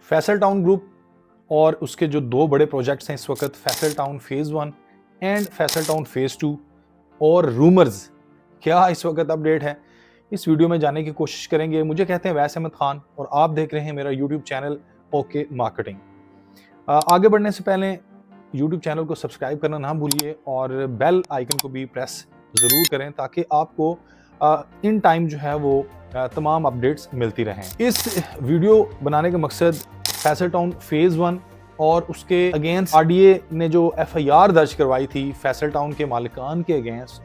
Faisal town group और उसके जो दो बड़े प्रोजेक्ट्स हैं इस वक्त, Faisal town phase 1 and Faisal town phase 2, और रूमर्स क्या इस वक्त अपडेट है, इस वीडियो में जानने की कोशिश करेंगे। मुझे कहते हैं वैस अहमद खान और आप देख रहे हैं मेरा यूट्यूब चैनल ओके मार्केटिंग। आगे बढ़ने से पहले यूट्यूब चैनल को सब्सक्राइब करना ना भूलिए और बेल आइकन को भी प्रेस ज़रूर करें ताकि आपको इन टाइम जो है वो तमाम अपडेट्स मिलती रहें। इस वीडियो बनाने का मकसद फैसल टाउन फेज़ 1 और उसके अगेंस्ट आरडीए ने जो एफआईआर दर्ज करवाई थी फैसल टाउन के मालिकान के अगेंस्ट,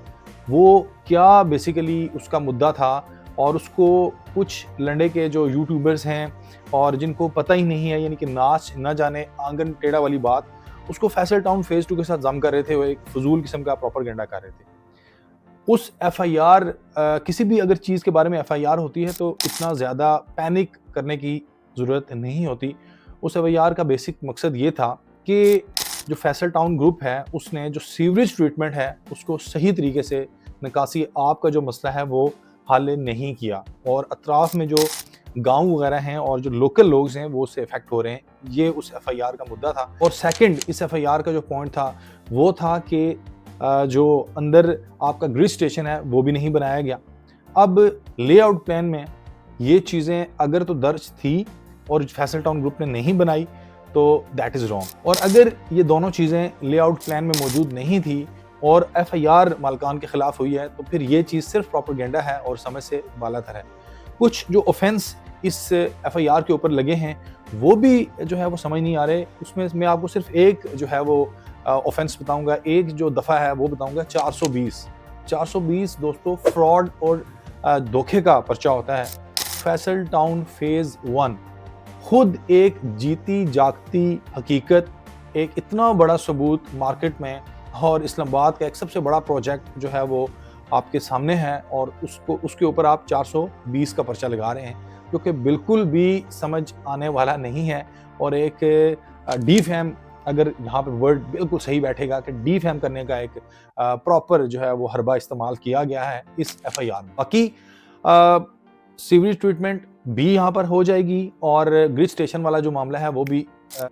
वो क्या बेसिकली उसका मुद्दा था और उसको कुछ लंडे के जो यूट्यूबर्स हैं और जिनको पता ही नहीं है, यानी कि नाच न जाने आंगन टेढ़ा वाली बात, उसको फैसल टाउन फेज़ 2 के साथ जम कर रहे थे। वो एक फजूल किस्म का प्रोपेगेंडा कर रहे थे। उस एफआईआर किसी भी अगर चीज़ के बारे में एफआईआर होती है तो इतना ज़्यादा पैनिक करने की ज़रूरत नहीं होती। उस एफआईआर का बेसिक मकसद ये था कि जो फैसल टाउन ग्रुप है उसने जो सीवरेज ट्रीटमेंट है उसको सही तरीके से, निकासी आप का जो मसला है वो हल नहीं किया और अतराफ में जो गांव वगैरह हैं और जो लोकल लोग हैं वो उससे इफेक्ट हो रहे हैं। ये उस एफआईआर का मुद्दा था। और सेकंड, इस एफआईआर का जो पॉइंट था वो था कि जो अंदर आपका ग्रिड स्टेशन है वो भी नहीं बनाया गया। अब लेआउट प्लान में ये चीज़ें अगर तो दर्ज थी और फैसल टाउन ग्रुप ने नहीं बनाई तो दैट इज़ रॉन्ग, और अगर ये दोनों चीज़ें लेआउट प्लान में मौजूद नहीं थी और एफआईआर मालिकान के खिलाफ हुई है तो फिर ये चीज़ सिर्फ प्रोपेगेंडा है और समय से बालातर है। कुछ जो ऑफेंस इस एफआईआर के ऊपर लगे हैं वो भी जो है वो समझ नहीं आ रहे। उसमें मैं आपको सिर्फ एक जो है वो ऑफेंस बताऊंगा, एक जो दफ़ा है वो बताऊंगा, 420 दोस्तों फ्रॉड और धोखे का पर्चा होता है। फैसल टाउन फेज़ 1 खुद एक जीती जागती हकीकत, एक इतना बड़ा सबूत मार्केट में, और इस्लामाबाद का एक सबसे बड़ा प्रोजेक्ट जो है वो आपके सामने है और उसके ऊपर आप 420 का पर्चा लगा रहे हैं, जो कि बिल्कुल भी समझ आने वाला नहीं है। और एक डीफेम, अगर यहाँ पे वर्ड बिल्कुल सही बैठेगा कि डीफेम करने का एक प्रॉपर जो है वो हरबा इस्तेमाल किया गया है इस एफआईआर में। बाकी सीवरेज ट्रीटमेंट भी यहाँ पर हो जाएगी और ग्रिड स्टेशन वाला जो मामला है वो भी।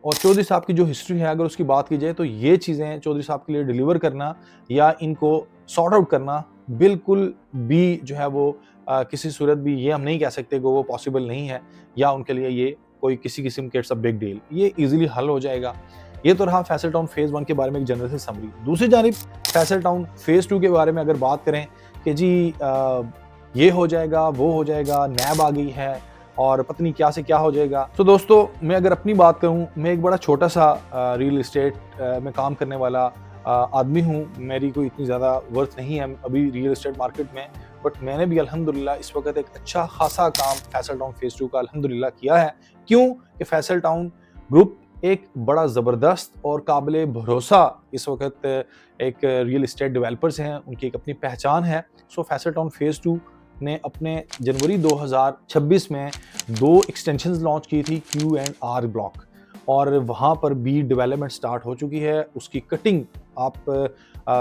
और चौधरी साहब की जो हिस्ट्री है अगर उसकी बात की जाए तो ये चीज़ें चौधरी साहब के लिए डिलीवर करना या इनको सॉर्ट आउट करना बिल्कुल भी जो है वो किसी सूरत भी ये हम नहीं कह सकते कि वो पॉसिबल नहीं है या उनके लिए ये कोई किसी किस्म के इट्स अ बिग डील, ये इजीली हल हो जाएगा। ये तो रहा फैसल टाउन फेज़ 1 के बारे में एक जनरल सी समरी। दूसरी जानिब फैसल टाउन फेज़ 2 के बारे में अगर बात करें कि जी ये हो जाएगा, वो हो जाएगा, नैब आ गई है और पत्नी क्या से क्या हो जाएगा। तो दोस्तों मैं अगर अपनी बात करूं, मैं एक बड़ा छोटा सा रियल एस्टेट में काम करने वाला आदमी हूं। मेरी कोई इतनी ज़्यादा वर्थ नहीं है अभी रियल एस्टेट मार्केट में, बट मैंने भी अल्हम्दुलिल्लाह इस वक्त एक अच्छा खासा काम फैसल टाउन फेज़ 2 का अल्हम्दुलिल्लाह किया है। क्यों कि फैसल टाउन ग्रुप एक बड़ा ज़बरदस्त और काबिल भरोसा इस वक्त एक रियल एस्टेट डेवलपर्स हैं, उनकी एक अपनी पहचान है। सो फैसल टाउन फेज़ 2 ने अपने जनवरी 2026 में 2 एक्सटेंशंस लॉन्च की थी, क्यू एंड आर ब्लॉक, और वहाँ पर भी डेवलपमेंट स्टार्ट हो चुकी है। उसकी कटिंग आप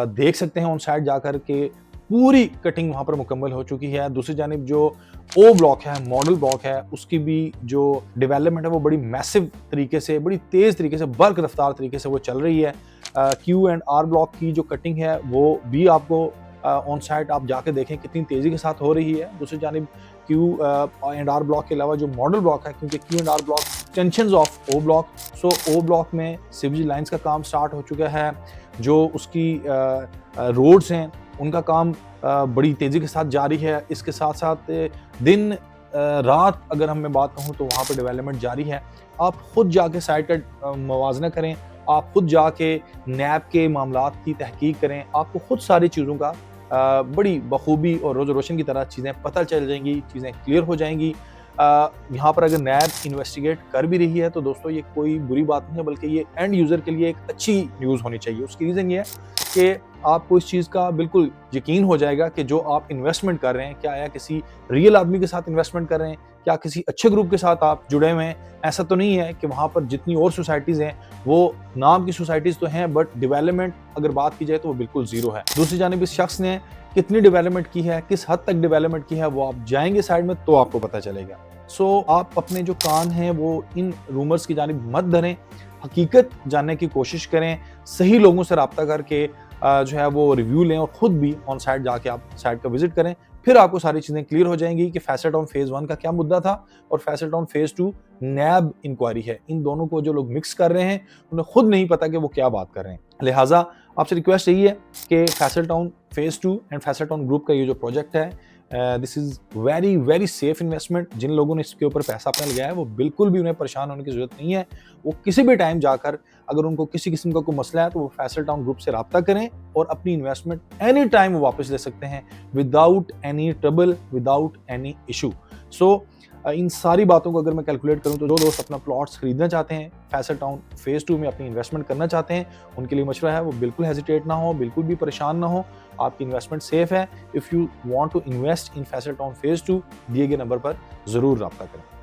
देख सकते हैं ऑन साइट जाकर के, पूरी कटिंग वहाँ पर मुकम्मल हो चुकी है। दूसरी जानिब जो ओ ब्लॉक है, मॉडल ब्लॉक है, उसकी भी जो डेवलपमेंट है वो बड़ी मैसिव तरीके से, बड़ी तेज़ तरीके से, बर्क रफ्तार तरीके से वो चल रही है। क्यू एंड आर ब्लॉक की जो कटिंग है वो भी आपको ऑन साइट आप जाके देखें कितनी तेज़ी के साथ हो रही है। दूसरी जानिब क्यू एंड आर ब्लॉक के अलावा जो मॉडल ब्लॉक है, क्योंकि Q and R block extensions of O block, so O block में सीवरेज लाइंस का काम स्टार्ट हो चुका है। जो उसकी रोड्स हैं उनका काम बड़ी तेज़ी के साथ जारी है। इसके साथ साथ दिन रात अगर मैं बात कहूँ तो वहाँ पर डेवलपमेंट जारी है। आप खुद जाके साइट का मुवाजना करें, आप खुद जाके नैब के मामलात की तहकीक करें, आपको खुद सारी चीज़ों का बड़ी बखूबी और रोज़ रोशन की तरह चीज़ें पता चल जाएंगी, चीज़ें क्लियर हो जाएंगी। यहाँ पर अगर नैब इन्वेस्टिगेट कर भी रही है तो दोस्तों ये कोई बुरी बात नहीं है, बल्कि ये एंड यूज़र के लिए एक अच्छी न्यूज़ होनी चाहिए। उसकी रीज़न ये है कि आपको इस चीज़ का बिल्कुल यकीन हो जाएगा कि जो आप इन्वेस्टमेंट कर रहे हैं, क्या या किसी रियल आदमी के साथ इन्वेस्टमेंट कर रहे हैं, क्या किसी अच्छे ग्रुप के साथ आप जुड़े हुए हैं। ऐसा तो नहीं है कि वहाँ पर जितनी और सोसाइटीज़ हैं वो नाम की सोसाइटीज़ तो हैं, बट डेवलपमेंट अगर बात की जाए तो वो बिल्कुल ज़ीरो है। दूसरी जानिब इस शख्स ने कितनी डेवलपमेंट की है, किस हद तक डेवलपमेंट की है, वो आप जाएंगे साइड में तो आपको पता चलेगा। सो आप अपने जो कान हैं वो इन रूमर्स की जानिब मत धरें, हकीकत जानने की कोशिश करें, सही लोगों से राब्ता करके जो है वो रिव्यू लें और खुद भी ऑन साइट जाके आप साइट का विजिट करें। फिर आपको सारी चीज़ें क्लियर हो जाएँगी कि फैसलटाउन फेज़ 1 का क्या मुद्दा था और फैसलटाउन फेज़ 2 नैब इंक्वायरी है। इन दोनों को जो लोग मिक्स कर रहे हैं, उन्हें खुद नहीं पता कि वो क्या बात कर रहे हैं। लिहाज़ा आपसे रिक्वेस्ट यही है कि Faisal Town phase 2 and Faisal Town group का ये जो प्रोजेक्ट है, this is very, very safe investment. जिन लोगों ने इसके ऊपर पैसा अपना लगाया है, वो बिल्कुल भी उन्हें परेशान होने की ज़रूरत नहीं है। वो किसी भी टाइम जाकर अगर उनको किसी किस्म का कोई मसला है, तो वो फैसलटाउन ग्रुप से राब्ता करें और अपनी इन्वेस्टमेंट एनी टाइम वो वापस ले सकते हैं without any trouble, without any issue. So इन सारी बातों को अगर मैं कैलकुलेट करूँ तो जो दोस्त अपना प्लॉट्स खरीदना चाहते हैं, फैसलटाउन फेज़ 2 में अपनी इन्वेस्टमेंट करना चाहते हैं, उनके लिए मशवरा है वो बिल्कुल हेजिटेट ना हो, बिल्कुल भी परेशान ना हो। आपकी इन्वेस्टमेंट सेफ है। If you want to invest in Faisal Town phase 2, दिए गए नंबर पर ज़रूर राब्ता करें।